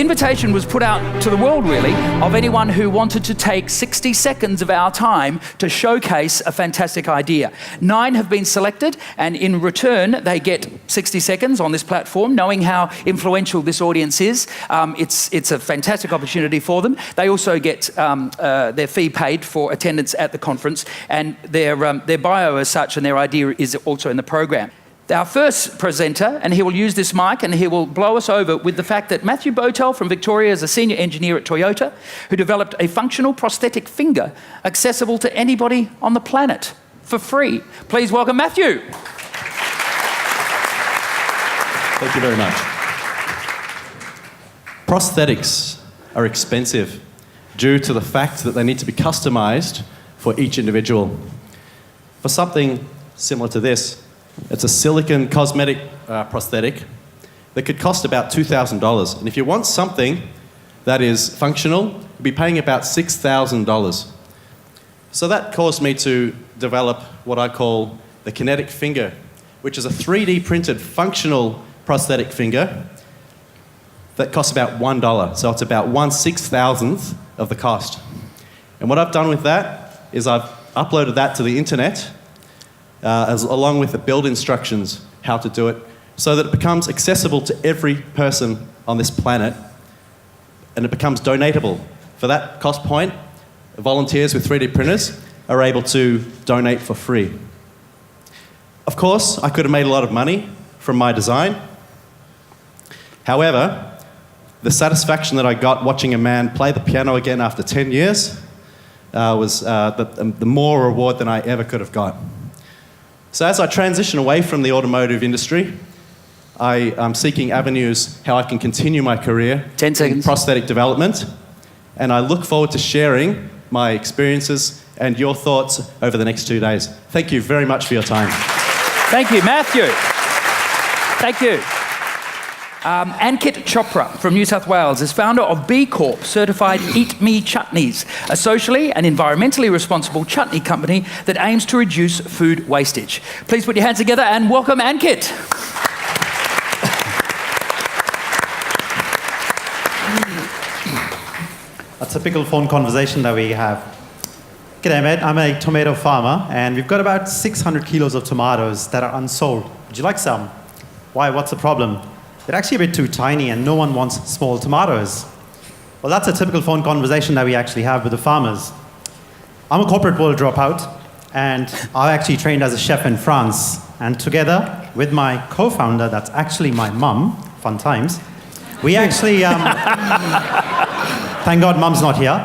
The invitation was put out to the world, really, of anyone who wanted to take 60 seconds of our time to showcase a fantastic idea. 9 have been selected, and in return, they get 60 seconds on this platform, knowing how influential this audience is. It's a fantastic opportunity for them. They also get their fee paid for attendance at the conference, and their bio as such and their idea is also in the program. Our first presenter, and he will use this mic and he will blow us over with the fact that Matthew Botel from Victoria is a senior engineer at Toyota who developed a functional prosthetic finger accessible to anybody on the planet for free. Please welcome Matthew. Thank you very much. Prosthetics are expensive due to the fact that they need to be customized for each individual. For something similar to this, it's a silicon cosmetic prosthetic that could cost about $2,000. And if you want something that is functional, you'll be paying about $6,000. So that caused me to develop what I call the kinetic finger, which is a 3D printed functional prosthetic finger that costs about $1. So it's about 1/6,000th of the cost. And what I've done with that is I've uploaded that to the internet along with the build instructions, how to do it, so that it becomes accessible to every person on this planet, and it becomes donatable. For that cost point, volunteers with 3D printers are able to donate for free. Of course, I could have made a lot of money from my design. However, the satisfaction that I got watching a man play the piano again after 10 years was the more reward than I ever could have got. So as I transition away from the automotive industry, I'm seeking avenues how I can continue my career 10 seconds. in prosthetic development, and I look forward to sharing my experiences and your thoughts over the next 2 days. Thank you very much for your time. Thank you, Matthew. Thank you. Ankit Chopra from New South Wales is founder of B Corp certified Eat Me Chutneys, a socially and environmentally responsible chutney company that aims to reduce food wastage. Please put your hands together and welcome Ankit. A typical phone conversation that we have. G'day mate, I'm a tomato farmer and we've got about 600 kilos of tomatoes that are unsold. Would you like some? Why, what's the problem? They're actually a bit too tiny and no one wants small tomatoes. Well, that's a typical phone conversation that we actually have with the farmers. I'm a corporate world dropout and I actually trained as a chef in France. And together with my co-founder, that's actually my mum, fun times, we actually, thank God mum's not here.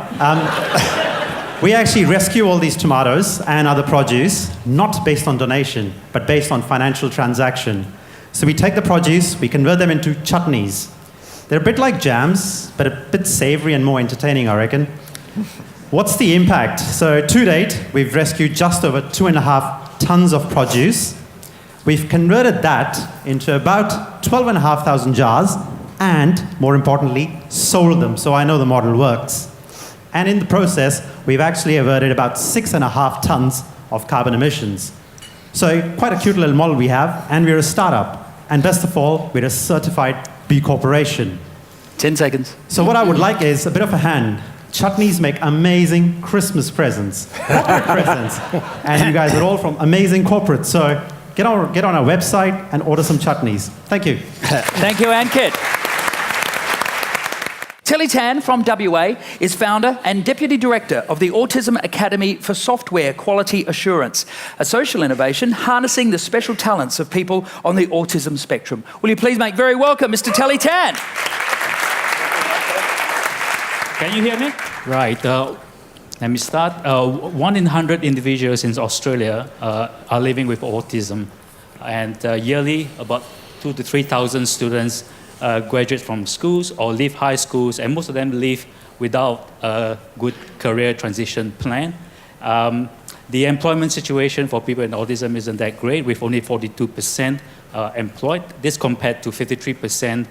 We actually rescue all these tomatoes and other produce, not based on donation, but based on financial transaction. So we take the produce, we convert them into chutneys. They're a bit like jams, but a bit savory and more entertaining, I reckon. What's the impact? So to date, we've rescued just over 2.5 tons of produce. We've converted that into about 12,500 jars, and more importantly, sold them. So I know the model works. And in the process, we've actually averted about 6.5 tons of carbon emissions. So quite a cute little model we have, and we're a startup. And best of all, we're a certified B Corporation. 10 seconds. So what I would like is a bit of a hand. Chutneys make amazing Christmas presents, corporate presents. And you guys are all from amazing corporates. So get on our website and order some chutneys. Thank you. Thank you, Ankit. Telly Tan from WA is founder and Deputy Director of the Autism Academy for Software Quality Assurance, a social innovation harnessing the special talents of people on the autism spectrum. Will you please make very welcome Mr. Telly Tan? Can you hear me? Right. Let me start. 1 in 100 individuals in Australia are living with autism. And yearly, about 2,000 to 3,000 students graduate from schools or leave high schools, and most of them leave without a good career transition plan. The employment situation for people with autism isn't that great, with only 42% employed. This compared to 53%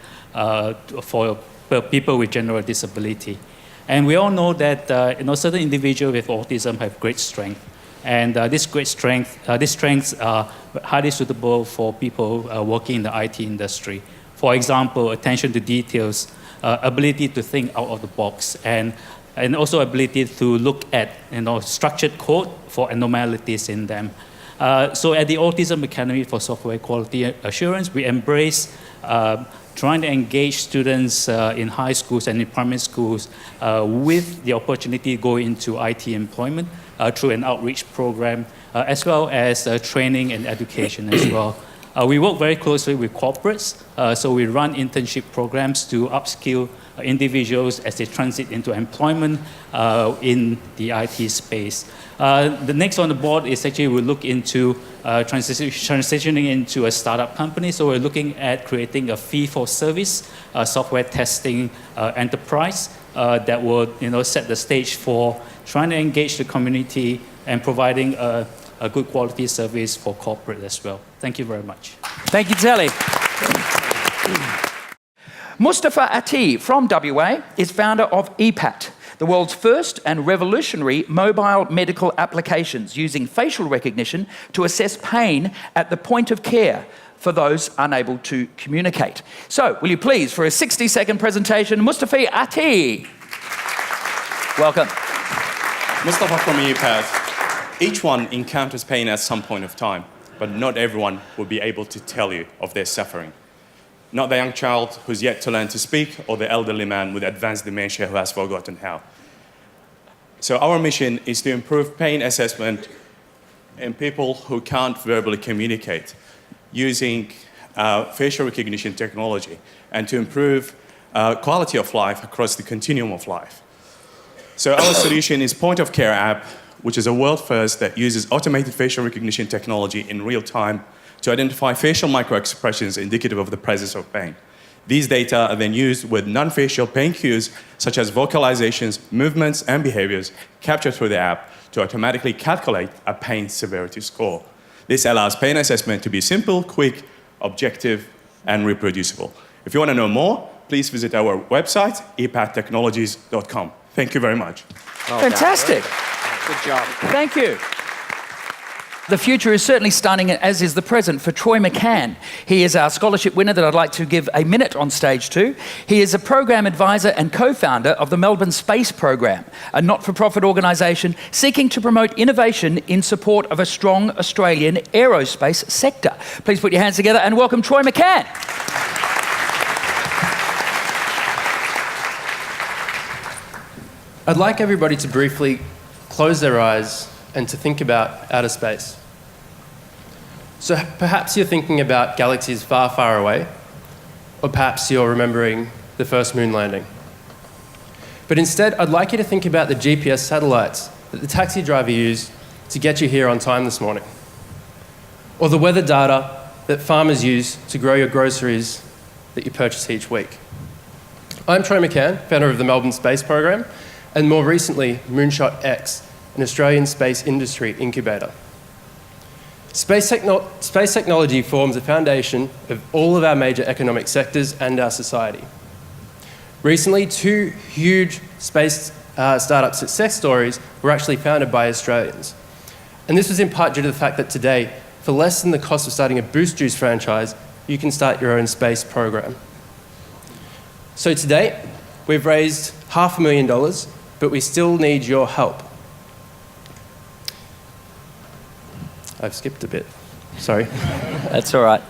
for people with general disability. And we all know that certain individuals with autism have great strength. And these strengths are highly suitable for people working in the IT industry. For example, attention to details, ability to think out of the box, and also ability to look at structured code for anomalies in them. So at the Autism Academy for Software Quality Assurance, we embrace trying to engage students in high schools and in primary schools with the opportunity to go into IT employment through an outreach program, as well as training and education as well. We work very closely with corporates, so we run internship programs to upskill individuals as they transit into employment in the IT space. The next on the board is actually we look into transitioning into a startup company. So we're looking at creating a fee-for-service software testing enterprise that will set the stage for trying to engage the community and providing a good quality service for corporate as well. Thank you very much. Thank you, Telly. Mustafa Ati from WA is founder of EPAT, the world's first and revolutionary mobile medical applications using facial recognition to assess pain at the point of care for those unable to communicate. So, will you please, for a 60-second presentation, Mustafa Ati. Welcome. Mustafa from EPAT. Each one encounters pain at some point of time, but not everyone will be able to tell you of their suffering. Not the young child who's yet to learn to speak, or the elderly man with advanced dementia who has forgotten how. So our mission is to improve pain assessment in people who can't verbally communicate using facial recognition technology, and to improve quality of life across the continuum of life. So our solution is Point of Care app, which is a world first that uses automated facial recognition technology in real time to identify facial microexpressions indicative of the presence of pain. These data are then used with non-facial pain cues, such as vocalizations, movements, and behaviors captured through the app to automatically calculate a pain severity score. This allows pain assessment to be simple, quick, objective, and reproducible. If you want to know more, please visit our website, epattechnologies.com. Thank you very much. Fantastic. Good job. Thank you. The future is certainly stunning, as is the present, for Troy McCann. He is our scholarship winner that I'd like to give a minute on stage to. He is a program advisor and co-founder of the Melbourne Space Program, a not-for-profit organisation seeking to promote innovation in support of a strong Australian aerospace sector. Please put your hands together and welcome Troy McCann. I'd like everybody to briefly close their eyes and to think about outer space. So perhaps you're thinking about galaxies far, far away, or perhaps you're remembering the first moon landing. But instead, I'd like you to think about the GPS satellites that the taxi driver used to get you here on time this morning, or the weather data that farmers use to grow your groceries that you purchase each week. I'm Troy McCann, founder of the Melbourne Space Program, and more recently, Moonshot X, an Australian space industry incubator. Space technology forms the foundation of all of our major economic sectors and our society. Recently, 2 huge space startup success stories were actually founded by Australians. And this was in part due to the fact that today, for less than the cost of starting a Boost Juice franchise, you can start your own space program. So to date, we've raised $500,000, but we still need your help. I've skipped a bit, sorry. That's all right.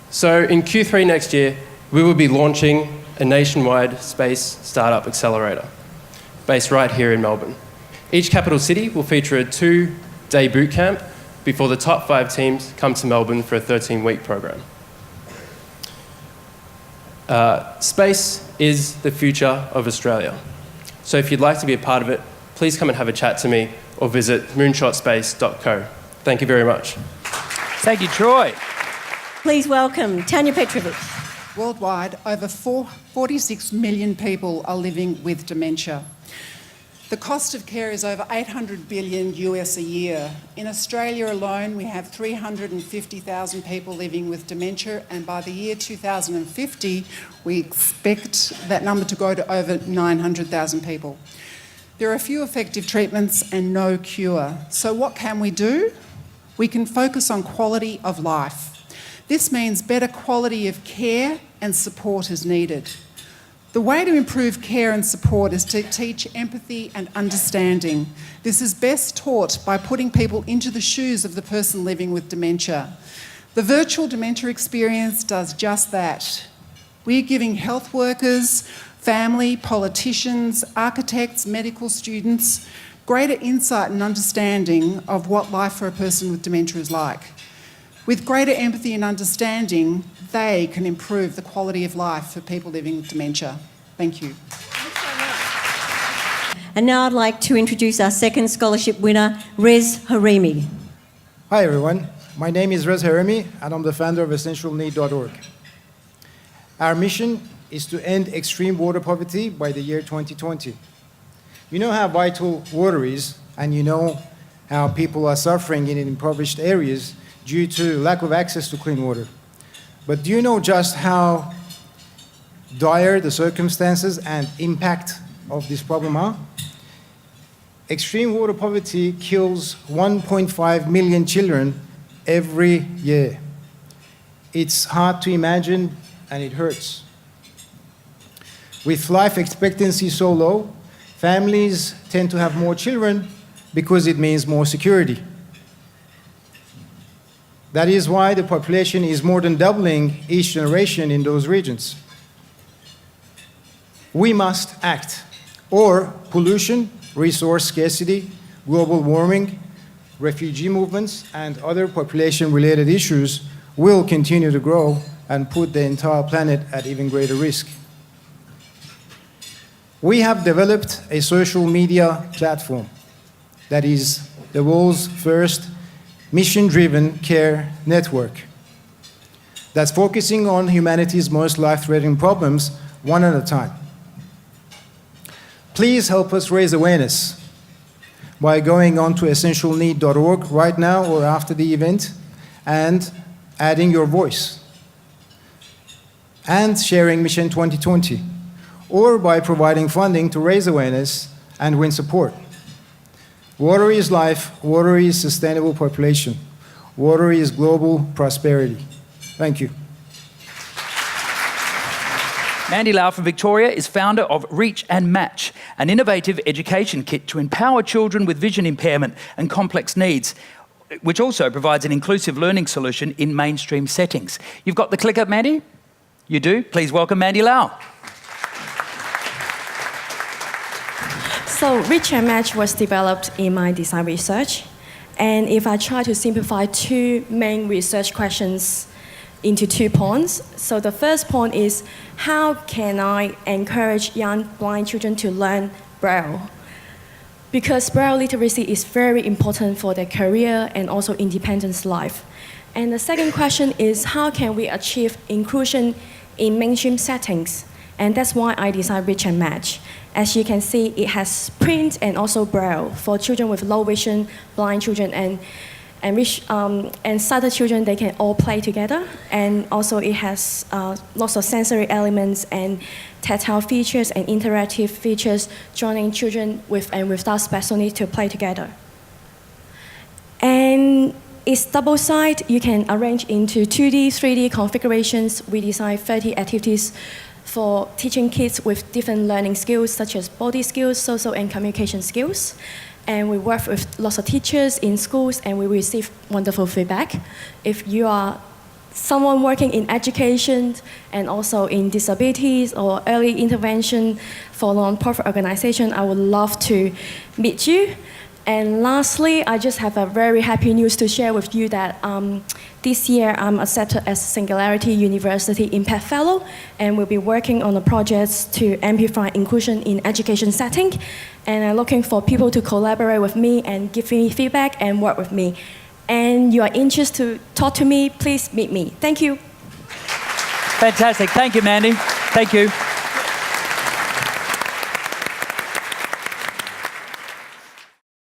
So in Q3 next year, we will be launching a nationwide space startup accelerator based right here in Melbourne. Each capital city will feature a 2-day boot camp before the top 5 teams come to Melbourne for a 13-week program. Space is the future of Australia. So if you'd like to be a part of it, please come and have a chat to me or visit moonshotspace.co. Thank you very much. Thank you, Troy. Please welcome Tanya Petrovic. Worldwide, over 46 million people are living with dementia. The cost of care is over $800 billion US a year. In Australia alone, we have 350,000 people living with dementia, and by the year 2050, we expect that number to go to over 900,000 people. There are few effective treatments and no cure. So what can we do? We can focus on quality of life. This means better quality of care and support is needed. The way to improve care and support is to teach empathy and understanding. This is best taught by putting people into the shoes of the person living with dementia. The virtual dementia experience does just that. We're giving health workers, family, politicians, architects, medical students greater insight and understanding of what life for a person with dementia is like. With greater empathy and understanding, they can improve the quality of life for people living with dementia. Thank you. And now I'd like to introduce our second scholarship winner, Rez Harimi. Hi everyone, my name is Rez Harimi and I'm the founder of essentialneed.org. Our mission is to end extreme water poverty by the year 2020. You know how vital water is, and you know how people are suffering in impoverished areas due to lack of access to clean water. But do you know just how dire the circumstances and impact of this problem are? Extreme water poverty kills 1.5 million children every year. It's hard to imagine and it hurts. With life expectancy so low, families tend to have more children because it means more security. That is why the population is more than doubling each generation in those regions. We must act, or pollution, resource scarcity, global warming, refugee movements, and other population-related issues will continue to grow and put the entire planet at even greater risk. We have developed a social media platform that is the world's first mission-driven care network that's focusing on humanity's most life-threatening problems one at a time. Please help us raise awareness by going on to essentialneed.org right now or after the event and adding your voice and sharing Mission 2020, or by providing funding to raise awareness and win support. Water is life, water is sustainable population, water is global prosperity. Thank you. Mandy Lau from Victoria is founder of Reach and Match, an innovative education kit to empower children with vision impairment and complex needs, which also provides an inclusive learning solution in mainstream settings. You've got the clicker, Mandy? You do? Please welcome Mandy Lau. So Reach and Match was developed in my design research. And if I try to simplify two main research questions into 2 points. So the first point is, how can I encourage young blind children to learn Braille? Because Braille literacy is very important for their career and also independence life. And the second question is, how can we achieve inclusion in mainstream settings? And that's why I designed Reach and Match. As you can see, it has print and also Braille for children with low vision, blind children, and sighted children. They can all play together. And also it has lots of sensory elements and tactile features and interactive features, joining children with and without special needs to play together. And it's double-sided. You can arrange into 2D, 3D configurations. We designed 30 activities for teaching kids with different learning skills, such as body skills, social and communication skills. And we work with lots of teachers in schools, and we receive wonderful feedback. If you are someone working in education and also in disabilities or early intervention for non-profit organization, I would love to meet you. And lastly, I just have a very happy news to share with you that this year I'm accepted as Singularity University Impact Fellow, and we'll be working on the projects to amplify inclusion in education setting. And I'm looking for people to collaborate with me and give me feedback and work with me. And you are interested to talk to me, please meet me. Thank you. Fantastic. Thank you, Mandy. Thank you.